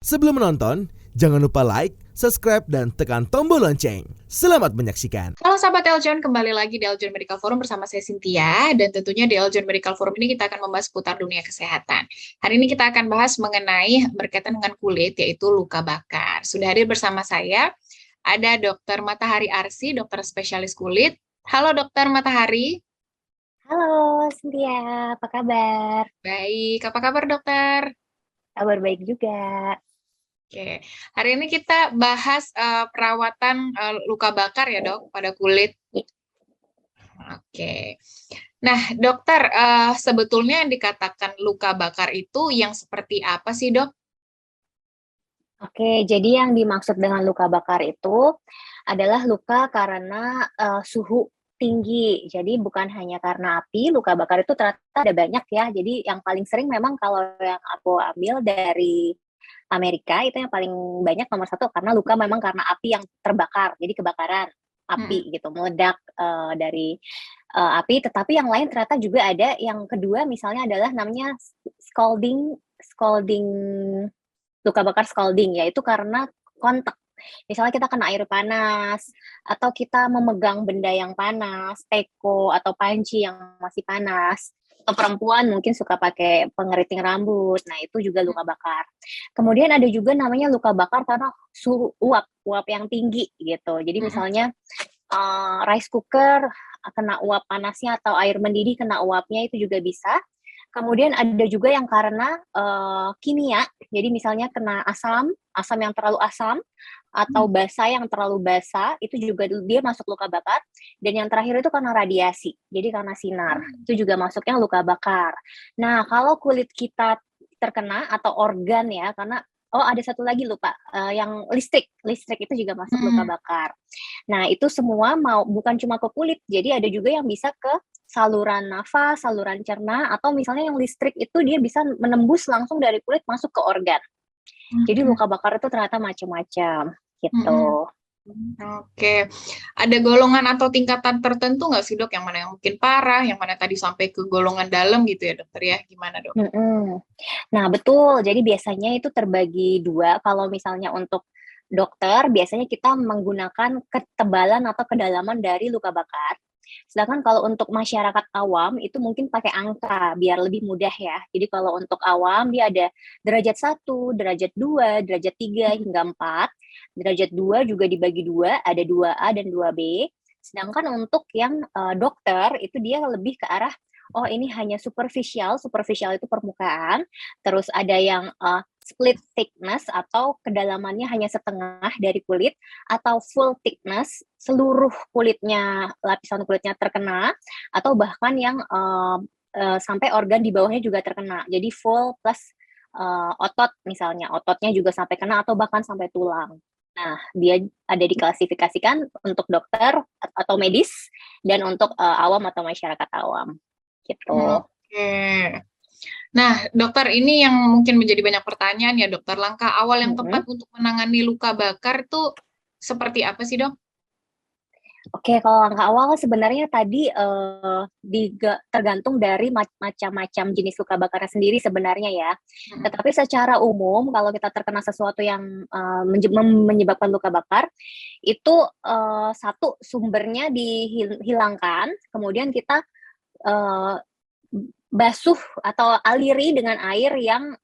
Sebelum menonton, jangan lupa like, subscribe, dan tekan tombol lonceng. Selamat menyaksikan. Halo sahabat Eljon, kembali lagi di Eljon Medical Forum bersama saya Cynthia, dan tentunya di Eljon Medical Forum ini kita akan membahas seputar dunia kesehatan. Hari ini kita akan bahas mengenai berkaitan dengan kulit, yaitu luka bakar. Sudah hadir bersama saya, ada Dr. Matahari Arsi, dokter spesialis kulit. Halo Dokter Matahari. Halo Cynthia, apa kabar? Baik, apa kabar dokter? Kabar baik juga. Oke, hari ini kita bahas perawatan luka bakar ya dok, pada kulit. Oke. Nah, dokter, sebetulnya yang dikatakan luka bakar itu yang seperti apa sih, dok? Oke, jadi yang dimaksud dengan luka bakar itu adalah luka karena suhu tinggi. Jadi bukan hanya karena api, luka bakar itu ternyata ada banyak ya. Jadi yang paling sering memang kalau yang aku ambil dari Amerika itu yang paling banyak nomor satu karena luka memang karena api yang terbakar. Jadi kebakaran api gitu, meledak dari api. Tetapi yang lain ternyata juga ada. Yang kedua misalnya adalah namanya scalding scalding luka bakar scalding, yaitu karena kontak. Misalnya kita kena air panas, atau kita memegang benda yang panas, teko atau panci yang masih panas. Atau perempuan mungkin suka pakai pengeriting rambut, nah itu juga luka bakar. Kemudian ada juga namanya luka bakar karena suhu uap yang tinggi gitu. Jadi misalnya rice cooker kena uap panasnya atau air mendidih kena uapnya itu juga bisa. Kemudian ada juga yang karena kimia, jadi misalnya kena asam yang terlalu asam, atau basa yang terlalu basa, itu juga dia masuk luka bakar. Dan yang terakhir itu karena radiasi, jadi karena sinar, itu juga masuknya luka bakar. Nah, kalau kulit kita terkena atau organ ya, karena ada satu lagi lupa, yang listrik itu juga masuk luka bakar. Nah, itu semua bukan cuma ke kulit, jadi ada juga yang bisa ke saluran nafas, saluran cerna, atau misalnya yang listrik itu dia bisa menembus langsung dari kulit masuk ke organ. Jadi luka bakar itu ternyata macam-macam gitu. Oke, ada golongan atau tingkatan tertentu nggak sih dok, yang mana yang mungkin parah, yang mana tadi sampai ke golongan dalam gitu ya dokter ya, gimana dok? Nah betul, jadi biasanya itu terbagi dua. Kalau misalnya untuk dokter, biasanya kita menggunakan ketebalan atau kedalaman dari luka bakar. Sedangkan kalau untuk masyarakat awam itu mungkin pakai angka biar lebih mudah ya. Jadi kalau untuk awam dia ada derajat 1, derajat 2, derajat 3 hingga 4. Derajat 2 juga dibagi dua, ada 2A dan 2B. Sedangkan untuk yang dokter itu dia lebih ke arah ini hanya superficial itu permukaan. Terus ada yang split thickness atau kedalamannya hanya setengah dari kulit, atau full thickness, seluruh kulitnya, lapisan kulitnya terkena, atau bahkan yang sampai organ di bawahnya juga terkena. Jadi full plus otot misalnya, ototnya juga sampai kena atau bahkan sampai tulang. Nah, dia ada diklasifikasikan untuk dokter atau medis dan untuk awam atau masyarakat awam. Gitu. Oke. Nah, dokter, ini yang mungkin menjadi banyak pertanyaan ya, dokter. Langkah awal yang tepat untuk menangani luka bakar itu seperti apa sih, dok? Oke, kalau langkah awal sebenarnya tadi tergantung dari macam-macam jenis luka bakarnya sendiri sebenarnya ya. Tetapi secara umum kalau kita terkena sesuatu yang menyebabkan luka bakar, itu satu sumbernya dihilangkan, kemudian kita basuh atau aliri dengan air yang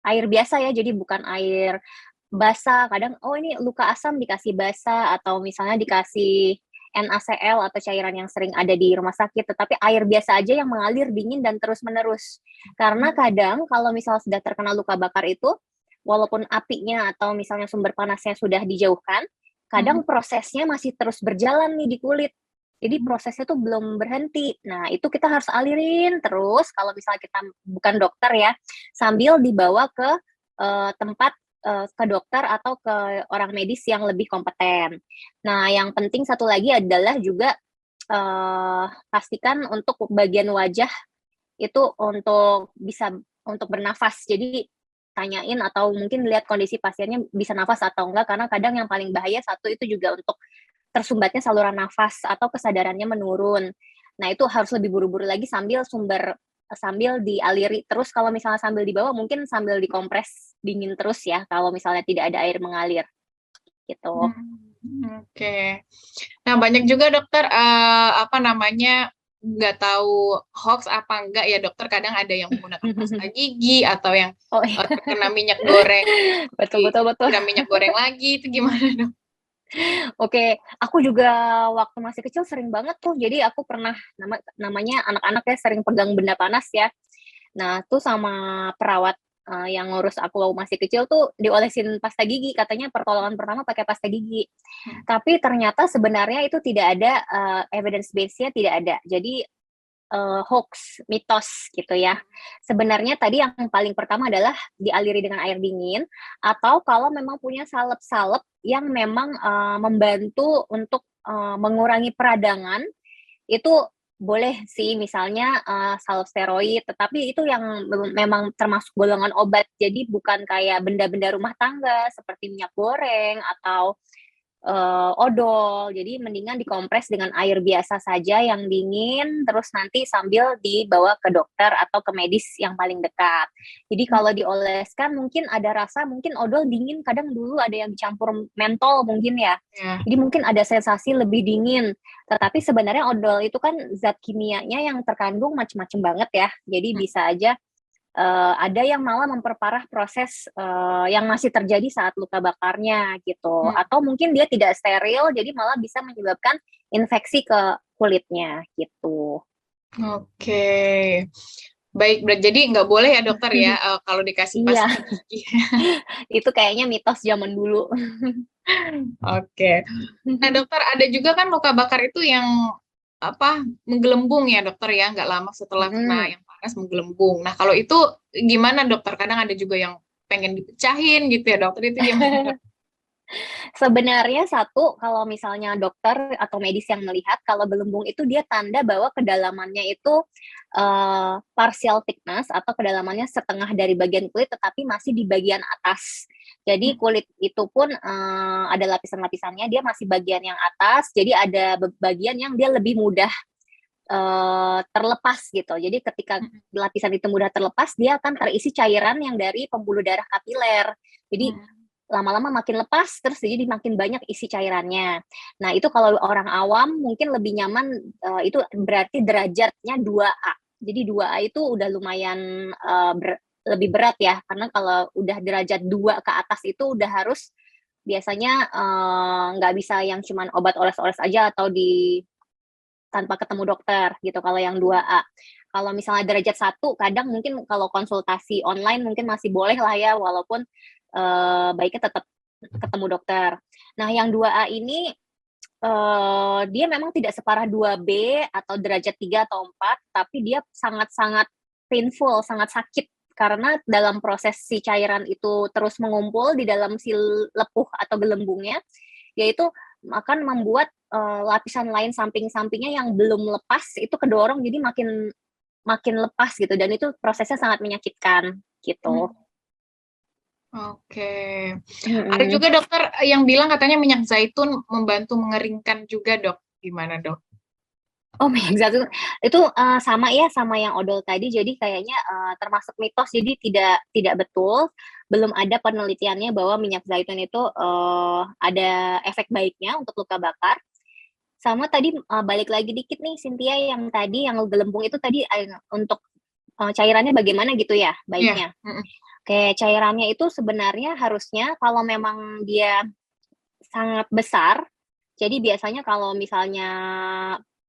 air biasa ya, jadi bukan air basah. Kadang ini luka asam dikasih basah, atau misalnya dikasih NaCl atau cairan yang sering ada di rumah sakit, tetapi air biasa aja yang mengalir dingin dan terus-menerus. Karena kadang kalau misalnya sudah terkena luka bakar itu, walaupun apinya atau misalnya sumber panasnya sudah dijauhkan, kadang prosesnya masih terus berjalan nih di kulit. Jadi prosesnya tuh belum berhenti. Nah, itu kita harus alirin terus kalau misalnya kita bukan dokter ya, sambil dibawa ke tempat ke dokter atau ke orang medis yang lebih kompeten. Nah, yang penting satu lagi adalah juga pastikan untuk bagian wajah itu untuk bernafas. Jadi tanyain atau mungkin lihat kondisi pasiennya bisa nafas atau enggak, karena kadang yang paling bahaya satu itu juga untuk tersumbatnya saluran nafas atau kesadarannya menurun. Nah, itu harus lebih buru-buru lagi sambil sumber sambil dialiri terus. Kalau misalnya sambil dibawa mungkin sambil dikompres dingin terus ya, kalau misalnya tidak ada air mengalir gitu. Oke. Nah, banyak juga dokter apa namanya nggak tahu hoax apa enggak ya dokter, kadang ada yang menggunakan pasta gigi atau yang Oh iya, terkena minyak goreng, betul betul betul. disiram minyak goreng lagi, itu gimana dok? Oke, aku juga waktu masih kecil sering banget tuh. Jadi aku pernah namanya anak-anak ya sering pegang benda panas ya. Nah, tuh sama perawat yang ngurus aku waktu masih kecil tuh diolesin pasta gigi, katanya pertolongan pertama pakai pasta gigi. Tapi ternyata sebenarnya itu tidak ada evidence base-nya, tidak ada. Jadi hoax, mitos gitu ya. Sebenarnya tadi yang paling pertama adalah dialiri dengan air dingin, atau kalau memang punya salep-salep yang memang membantu untuk mengurangi peradangan, itu boleh sih, misalnya salep steroid, tetapi itu yang memang termasuk golongan obat. Jadi bukan kayak benda-benda rumah tangga seperti minyak goreng atau odol. Jadi mendingan dikompres dengan air biasa saja yang dingin, terus nanti sambil dibawa ke dokter atau ke medis yang paling dekat. Jadi kalau dioleskan mungkin ada rasa, mungkin odol dingin, kadang dulu ada yang dicampur mentol mungkin ya. Ya. Jadi mungkin ada sensasi lebih dingin. Tetapi sebenarnya odol itu kan zat kimianya yang terkandung macam-macam banget ya. Jadi bisa aja ada yang malah memperparah proses yang masih terjadi saat luka bakarnya gitu. Atau mungkin dia tidak steril, jadi malah bisa menyebabkan infeksi ke kulitnya gitu. Oke. Baik, jadi nggak boleh ya dokter ya kalau dikasih Iya, pasta gigi. itu kayaknya mitos zaman dulu. Oke. Nah dokter, ada juga kan luka bakar itu yang apa menggelembung ya dokter ya, nggak lama setelah kena yang panas menggelembung. Nah kalau itu gimana dokter? Kadang ada juga yang pengen dipecahin gitu ya dokter, itu gimana? Sebenarnya satu, kalau misalnya dokter atau medis yang melihat kalau gelembung itu dia tanda bahwa kedalamannya itu partial thickness atau kedalamannya setengah dari bagian kulit tetapi masih di bagian atas. Jadi kulit itu pun ada lapisan-lapisannya, dia masih bagian yang atas, jadi ada bagian yang dia lebih mudah terlepas gitu. Jadi ketika lapisan itu mudah terlepas, dia akan terisi cairan yang dari pembuluh darah kapiler. Jadi lama-lama makin lepas, terus jadi makin banyak isi cairannya. Nah, itu kalau orang awam mungkin lebih nyaman, itu berarti derajatnya 2A. Jadi 2A itu udah lumayan lebih berat ya, karena kalau udah derajat 2 ke atas itu udah harus biasanya nggak bisa yang cuman obat oles-oles aja atau tanpa ketemu dokter gitu kalau yang 2A. Kalau misalnya derajat 1 kadang mungkin kalau konsultasi online mungkin masih boleh lah ya, walaupun baiknya tetap ketemu dokter. Nah yang 2A ini dia memang tidak separah 2B atau derajat 3 atau 4, tapi dia sangat-sangat painful, sangat sakit karena dalam proses si cairan itu terus mengumpul di dalam si lepuh atau gelembungnya, yaitu akan membuat lapisan lain samping-sampingnya yang belum lepas itu kedorong, jadi makin lepas gitu, dan itu prosesnya sangat menyakitkan gitu. Oke. Ada juga dokter yang bilang katanya minyak zaitun membantu mengeringkan juga dok. Gimana dok? Oh, minyak zaitun itu sama ya sama yang odol tadi, jadi kayaknya termasuk mitos, jadi tidak betul. Belum ada penelitiannya bahwa minyak zaitun itu ada efek baiknya untuk luka bakar. Sama tadi balik lagi dikit nih Cynthia, yang tadi yang gelembung itu tadi untuk cairannya bagaimana gitu ya baiknya? Oke, cairannya itu sebenarnya harusnya kalau memang dia sangat besar, jadi biasanya kalau misalnya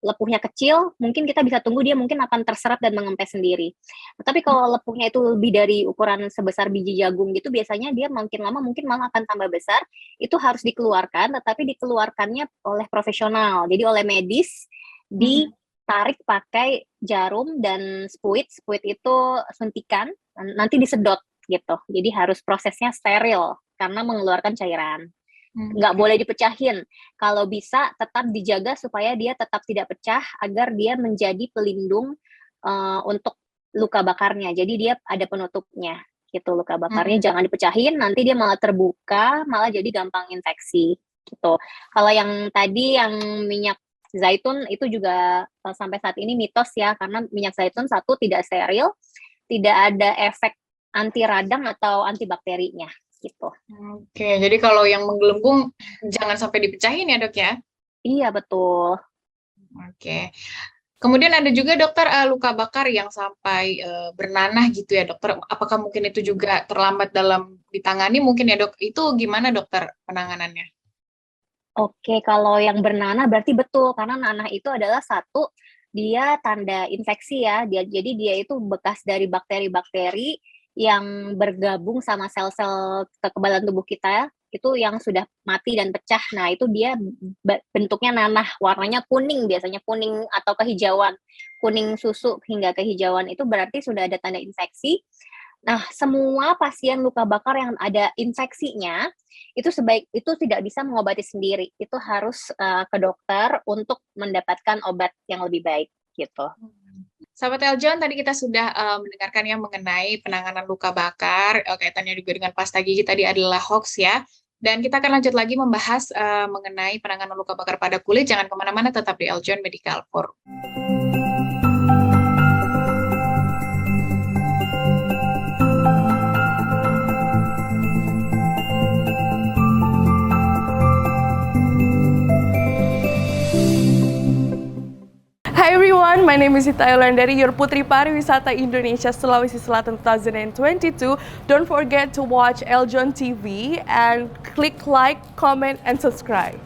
lepuhnya kecil, mungkin kita bisa tunggu dia mungkin akan terserap dan mengempes sendiri. Tapi kalau lepuhnya itu lebih dari ukuran sebesar biji jagung gitu, biasanya dia makin lama mungkin malah akan tambah besar, itu harus dikeluarkan, tetapi dikeluarkannya oleh profesional, jadi oleh medis, ditarik pakai jarum dan spuit itu suntikan, nanti disedot gitu. Jadi harus prosesnya steril karena mengeluarkan cairan. Nggak boleh dipecahin. Kalau bisa tetap dijaga supaya dia tetap tidak pecah agar dia menjadi pelindung untuk luka bakarnya. Jadi dia ada penutupnya gitu, luka bakarnya jangan dipecahin, nanti dia malah terbuka, malah jadi gampang infeksi gitu. Kalau yang tadi yang minyak zaitun itu juga sampai saat ini mitos ya, karena minyak zaitun satu tidak steril, tidak ada efek anti radang atau antibakterinya gitu. Oke, jadi kalau yang menggelembung jangan sampai dipecahin ya, Dok ya? Iya, betul. Oke. Kemudian ada juga dokter luka bakar yang sampai bernanah gitu ya, dokter. Apakah mungkin itu juga terlambat dalam ditangani mungkin ya, Dok? Itu gimana dokter penanganannya? Oke, kalau yang bernanah berarti betul, karena nanah itu adalah satu, dia tanda infeksi ya, jadi dia itu bekas dari bakteri-bakteri yang bergabung sama sel-sel kekebalan tubuh kita, itu yang sudah mati dan pecah. Nah, itu dia bentuknya nanah, warnanya kuning, biasanya kuning atau kehijauan, kuning susu hingga kehijauan, itu berarti sudah ada tanda infeksi. Nah, semua pasien luka bakar yang ada infeksinya, itu tidak bisa mengobati sendiri. Itu harus ke dokter untuk mendapatkan obat yang lebih baik gitu. Sahabat Eljon, tadi kita sudah mendengarkan yang mengenai penanganan luka bakar, kaitannya juga dengan pasta gigi tadi adalah hoax ya. Dan kita akan lanjut lagi membahas mengenai penanganan luka bakar pada kulit. Jangan kemana-mana, tetap di Eljon Medical Forum. Hi everyone, my name is Ita Yolandari, your Putri Pariwisata Indonesia Sulawesi Selatan 2022. Don't forget to watch Eljon TV and click like, comment, and subscribe.